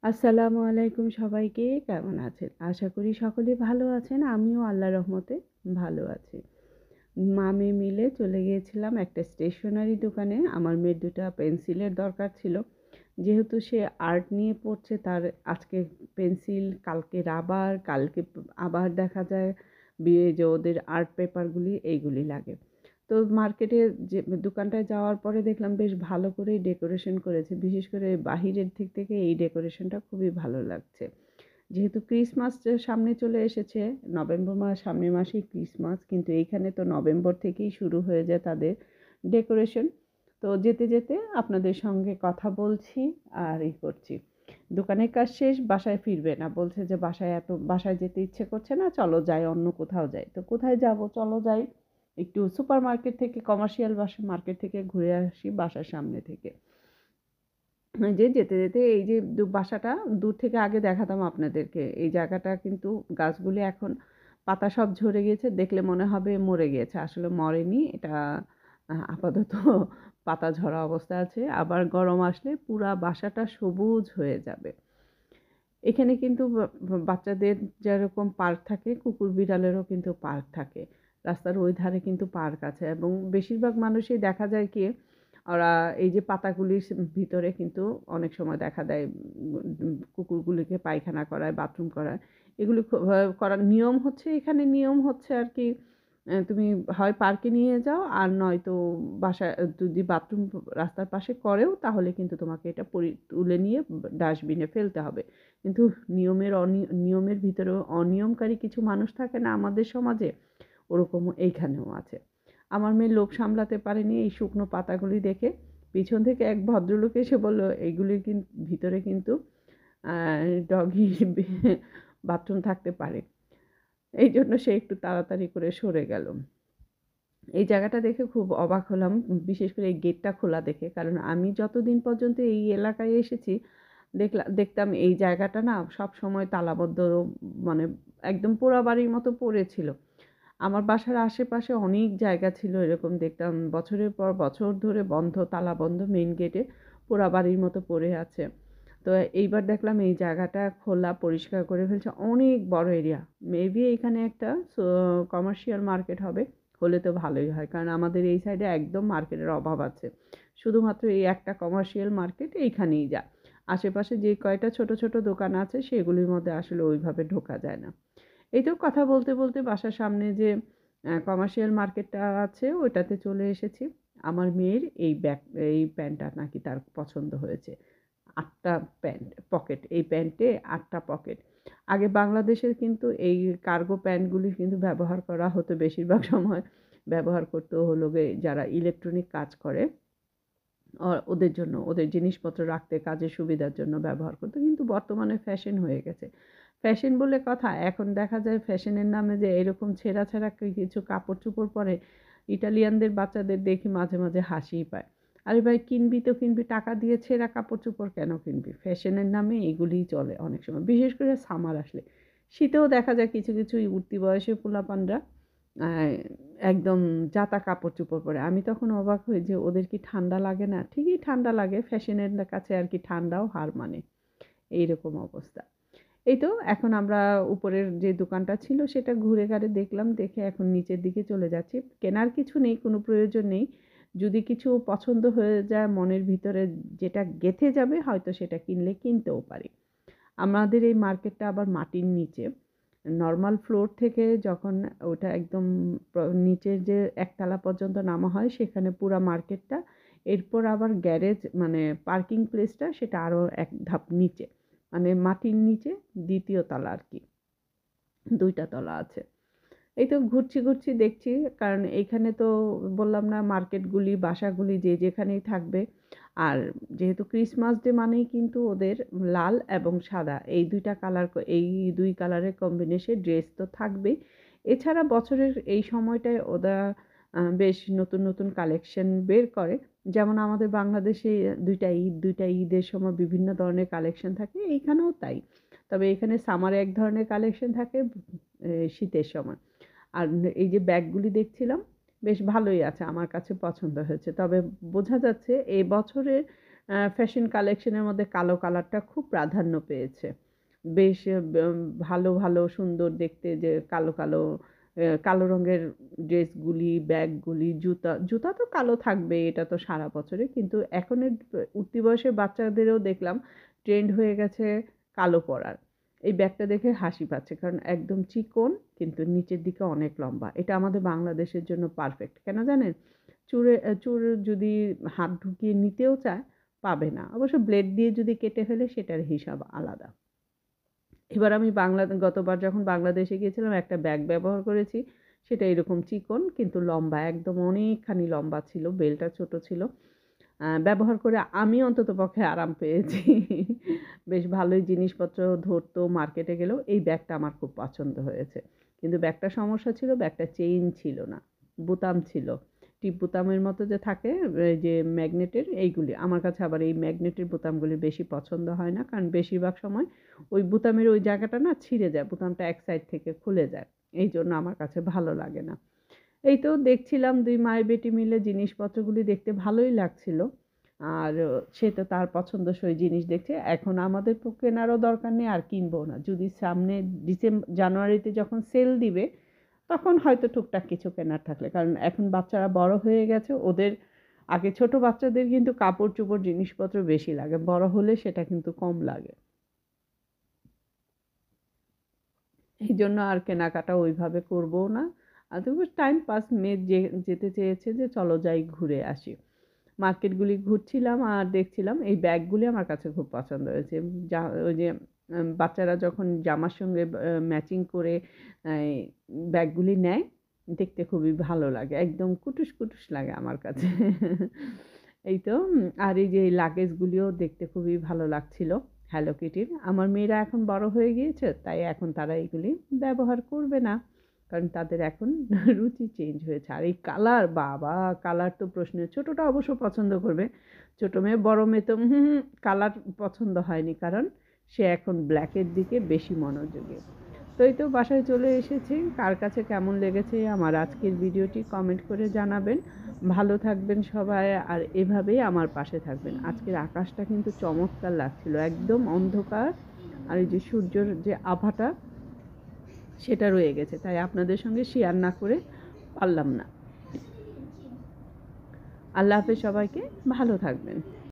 আসসালামু আলাইকুম সবাইকে। কেমন আছেন? আশা করি সকলে ভালো আছেন। আমিও আল্লাহর রহমতে ভালো আছি। মা-মেয়ে মিলে চলে গিয়েছিলাম একটা স্টেশনারি দোকানে। আমার মেয়ের ২ টা পেন্সিলের দরকার ছিল। যেহেতু সে আর্ট নিয়ে পড়ছে, তার আজকে পেন্সিল, কালকে রাবার, কালকে আবার দেখা যায় যে ওদের আর্ট পেপারগুলি এইগুলি লাগে। তো মার্কেটে যে দোকানটায় যাওয়ার পরে দেখলাম বেশ ভালো করেই ডেকোরেশন করেছে। বিশেষ করে বাহিরের দিক থেকে এই ডেকোরেশনটা খুবই ভালো লাগছে। যেহেতু ক্রিসমাস সামনে চলে এসেছে, নভেম্বর মাস, সামনের মাসেই ক্রিসমাস। কিন্তু এইখানে তো নভেম্বর থেকেই শুরু হয়ে যায় তাদের ডেকোরেশন। তো যেতে, যেতে আপনাদের সঙ্গে কথা বলছি আর করছি। দোকানের কাজ শেষ, বাসায় ফিরবে না। বলছে যে বাসায় যেতে ইচ্ছে করছে না, চলো যাই অন্য কোথাও যাই। তো কোথায় যাবো? চলো যাই একটু সুপার মার্কেট থেকে, কমার্শিয়াল মার্কেট থেকে ঘুরে আসি বাসার সামনে থেকে। যেতে, যেতে এই যে বাসাটা দূর থেকে আগে দেখাতাম আপনাদেরকে। এই জায়গাটা কিন্তু গাছগুলি এখন পাতা সব ঝরে গিয়েছে। দেখলে মনে হবে মরে গিয়েছে। আসলে মরেনি। এটা আপাতত পাতা ঝরা অবস্থায় আছে। আবার গরম আসলে পুরা বাসাটা সবুজ হয়ে যাবে। এখানে কিন্তু বাচ্চাদের যেরকম পার্ক থাকে, কুকুর বিড়ালেরও কিন্তু পার্ক থাকে। রাস্তার ওই ধারে কিন্তু পার্ক আছে এবং বেশিরভাগ মানুষই দেখা যায় কি, ওরা এই যে পাতাগুলির ভিতরে কিন্তু অনেক সময় দেখা দেয় কুকুরগুলিকে পায়খানা করায়, বাথরুম করায়। এগুলি করার নিয়ম হচ্ছে, এখানে নিয়ম হচ্ছে আর কি, তুমি হয় পার্কে নিয়ে যাও আর নয়তো বাসায় যদি বাথরুম রাস্তার পাশে করেও তাহলে কিন্তু তোমাকে এটা তুলে নিয়ে ডাস্টবিনে ফেলতে হবে। কিন্তু নিয়মের ভিতরেও অনিয়মকারী কিছু মানুষ থাকে না আমাদের সমাজে? ওরকমও এইখানেও আছে। আমার মেয়ে লোভ সামলাতে পারেনি এই শুকনো পাতাগুলি দেখে। পিছন থেকে এক ভদ্রলোক এসে বলল, "এগুলির ভিতরে কিন্তু আ ডগি বাথরুম থাকতে পারে।" এইজন্য সে একটু তাড়াতাড়ি করে সরে গেল। এই জায়গাটা দেখে খুব অবাক হলাম। বিশেষ করে এই গেটটা খোলা দেখে। কারণ আমি যতদিন পর্যন্ত এই এলাকায় এসেছি, দেখতাম এই জায়গাটা না সবসময় তালাবদ্ধ, মানে একদম পোড়াবাড়ির মতো পড়ে ছিল। আমার বাসার আশেপাশে অনেক জায়গা ছিল এরকম, দেখতাম বছরের পর বছর ধরে বন্ধ, তালাবন্ধ, মেইন গেটে পোড়াবাড়ির মতো পড়ে আছে। তো এইবার দেখলাম এই জায়গাটা খোলা, পরিষ্কার করে ফেলছে। অনেক বড় এরিয়া। মেবি এখানে একটা কমার্শিয়াল মার্কেট হবে। হলে তো ভালোই হয়। কারণ আমাদের এই সাইডে একদম মার্কেটের অভাব আছে। শুধুমাত্র এই একটা কমার্শিয়াল মার্কেট এইখানেই যা। আশেপাশে যে কয়টা ছোট, ছোট দোকান আছে সেগুলির মধ্যে আসলে ওইভাবে ঢোকা যায় না। এই তো কথা বলতে, বলতে বাসার সামনে যে কমার্শিয়াল মার্কেটটা আছে ওইটাতে চলে এসেছি। আমার মেয়ের এই প্যান্টটা নাকি তার পছন্দ হয়েছে। ৮ টা পকেট। এই প্যান্টে ৮ টা পকেট। আগে বাংলাদেশের কিন্তু এই কার্গো প্যান্টগুলি কিন্তু ব্যবহার করা হতো বেশিরভাগ সময়। ব্যবহার করতো হলো গিয়ে যারা ইলেকট্রনিক কাজ করে, ওদের জন্য, ওদের জিনিসপত্র রাখতে কাজের সুবিধার জন্য ব্যবহার করতো। কিন্তু বর্তমানে ফ্যাশন হয়ে গেছে। ফ্যাশন বলে কথা, এখন দেখা যায় ফ্যাশনের নামে যে এরকম ছেঁড়া, ছেঁড়া কিছু কাপড়-চোপড় পরে ইটালিয়ানদের বাচ্চাদের দেখি মাঝে, মাঝে হাসিই পায়। আরে ভাই, কিনবি তো কিনবি, টাকা দিয়ে ছেঁড়া কাপড়-চোপড় কেন কিনবি? ফ্যাশনের নামে এগুলিই চলে অনেক সময়। বিশেষ করে সামার আসলে। শীতেও দেখা যায় কিছু, কিছু উঠতি বয়সী পোলাপানরা আ একদম যাতা কাপড়-চোপড় পরে। আমি তখন অবাক হই যে ওদের কি ঠান্ডা লাগে না? ঠিকই ঠান্ডা লাগে। ফ্যাশনের কাছে আর কি ঠান্ডাও হার মানে। এইরকম অবস্থা। এই তো এখন আমরা উপরের যে দোকানটা ছিল সেটা ঘুরে ঘাড়ে দেখলাম। দেখে এখন নিচের দিকে চলে যাচ্ছি। কেনার কিছু নেই, কোনো প্রয়োজন নেই। যদি কিছু পছন্দ হয়ে যায় মনের ভিতরে, যেটা গেঁথে যাবে, হয়তো সেটা কিনতেও পারি। আমাদের এই মার্কেটটা আবার মাটির নিচে। নরমাল ফ্লোর থেকে যখন ওটা একদম নিচের যে একতলা পর্যন্ত নামা হয় সেখানে পুরা মার্কেটটা। এরপর আবার গ্যারেজ মানে পার্কিং প্লেসটা সেটা আরও এক ধাপ নিচে। মানে মাটির নিচে ২য় তলা আরকি। ২ টা তলা আছে। এই তো ঘুরছি, ঘুরছি দেখছি। কারণ এইখানে তো বললাম না, মার্কেটগুলি, বাসাগুলি যে যেখানেই থাকবে। আর যেহেতু ক্রিসমাস ডে মানেই কিন্তু ওদের লাল এবং সাদা এই ২ টা কালার, এই ২ কালারের কম্বিনেশন ড্রেস তো থাকবেই। এছাড়া বছরের এই সময়টায় ওরা বেশ নতুন, নতুন কালেকশন বের করে। যেমন আমাদের বাংলাদেশে ২ টা ঈদের সময় বিভিন্ন ধরনের কালেকশন থাকে। এইখানেও তাই। তবে এখানে সামারে এক ধরনের কালেকশন থাকে, শীতের সময়। আর এই যে ব্যাগগুলি দেখছিলাম, বেশ ভালোই আছে। আমার কাছে পছন্দ হয়েছে। তবে বোঝা যাচ্ছে এ বছরের ফ্যাশন কালেকশনের মধ্যে কালো কালারটা খুব প্রাধান্য পেয়েছে। বেশ ভালো, ভালো সুন্দর দেখতে যে কালো, কালো কালো রঙের ড্রেসগুলি, ব্যাগগুলি, জুতা তো কালো থাকবেই, এটা তো সারা বছরে। কিন্তু এখনের উঠতি বয়সের বাচ্চাদেরও দেখলাম ট্রেন্ড হয়ে গেছে কালো পরার। এই ব্যাগটা দেখে হাসি পাচ্ছে। কারণ একদম চিকন কিন্তু নিচের দিকে অনেক লম্বা। এটা আমাদের বাংলাদেশের জন্য পারফেক্ট। কেন জানেন? চুল যদি হাত ঢুকিয়ে নিতেও চায়, পাবে না। অবশ্য ব্লেড দিয়ে যদি কেটে ফেলে সেটার হিসাব আলাদা। এবার আমি গতবার যখন বাংলাদেশে গিয়েছিলাম একটা ব্যাগ ব্যবহার করেছি। সেটা এরকম চিকন কিন্তু লম্বা, একদম অনেকখানি লম্বা ছিল, বেলটা ছোট ছিল। ব্যবহার করে আমি অন্ততপক্ষে আরাম পেয়েছি। বেশ ভালোই জিনিসপত্র ধরতো, মার্কেটে গেলেও এই ব্যাগটা আমার খুব পছন্দ হয়েছে। কিন্তু ব্যাগটার সমস্যা ছিল, ব্যাগটার চেইন ছিল না, বোতাম ছিল। টিপ বোতামের মতো যে থাকে, এই যে ম্যাগনেটের, এইগুলি আমার কাছে আবার এই ম্যাগনেটের বোতামগুলি বেশি পছন্দ হয় না। কারণ বেশিরভাগ সময় ওই বোতামের ওই জায়গাটা না ছিঁড়ে যায়, বোতামটা এক সাইড থেকে খুলে যায়। এইজন্য আমার কাছে ভালো লাগে না। এই তো দেখছিলাম ২ মায়-বেটি মিলে জিনিসপত্রগুলি দেখতে ভালোই লাগছিল। আর সে তো তার পছন্দসই জিনিস দেখছে। এখন আমাদের কেনারও দরকার নেই, আর কিনবও না। যদি সামনে জানুয়ারিতে যখন সেল দিবে, তখন হয়তো টুকটাক কিছু কেনার থাকলে। কারণ এখন বাচ্চারা বড় হয়ে গেছে, ওদের আগে ছোট বাচ্চাদের কিন্তু কাপড়-চোপড় জিনিসপত্র বেশি লাগে। বড় হলে সেটা কিন্তু কম লাগে। এইজন্য আর কেনাকাটা ওইভাবে করবও না। আর তবু টাইম পাস, মেয়ে যেতে চেয়েছে যে চলো যাই ঘুরে আসি। মার্কেটগুলি ঘুরছিলাম আর দেখছিলাম। এই ব্যাগগুলি আমার কাছে খুব পছন্দ হয়েছে। ওই যে বাচ্চারা যখন জামার সঙ্গে ম্যাচিং করে এই ব্যাগগুলি নেয়, দেখতে খুবই ভালো লাগে। একদম কুটুস, কুটুস লাগে আমার কাছে। এই তো আর এই যে এই লাগেজগুলিও দেখতে খুবই ভালো লাগছিল হ্যালো কিটির। আমার মেয়েরা এখন বড় হয়ে গিয়েছে, তাই এখন তারা এগুলি ব্যবহার করবে না। কারণ তাদের এখন রুচি চেঞ্জ হয়েছে। আর এই কালার, বাবা! কালার তো প্রশ্নের, ছোটটা অবশ্য পছন্দ করবে। ছোট মেয়ে, বড় মেয়ে তো কালার পছন্দ হয়নি। কারণ সে এখন ব্ল্যাকের দিকে বেশি মনোযোগী। তো এই তো বাসায় চলে এসেছি। কার কাছে কেমন লেগেছে আমার আজকের ভিডিওটি কমেন্ট করে জানাবেন। ভালো থাকবেন সবাই আর এভাবেই আমার পাশে থাকবেন। আজকের আকাশটা কিন্তু চমৎকার লাগছিল। একদম অন্ধকার আর এই যে সূর্যের যে আভাটা সেটা রয়ে গেছে। তাই আপনাদের সঙ্গে শেয়ার না করে পারলাম না। আল্লাহ হাফেজ সবাইকে, ভালো থাকবেন।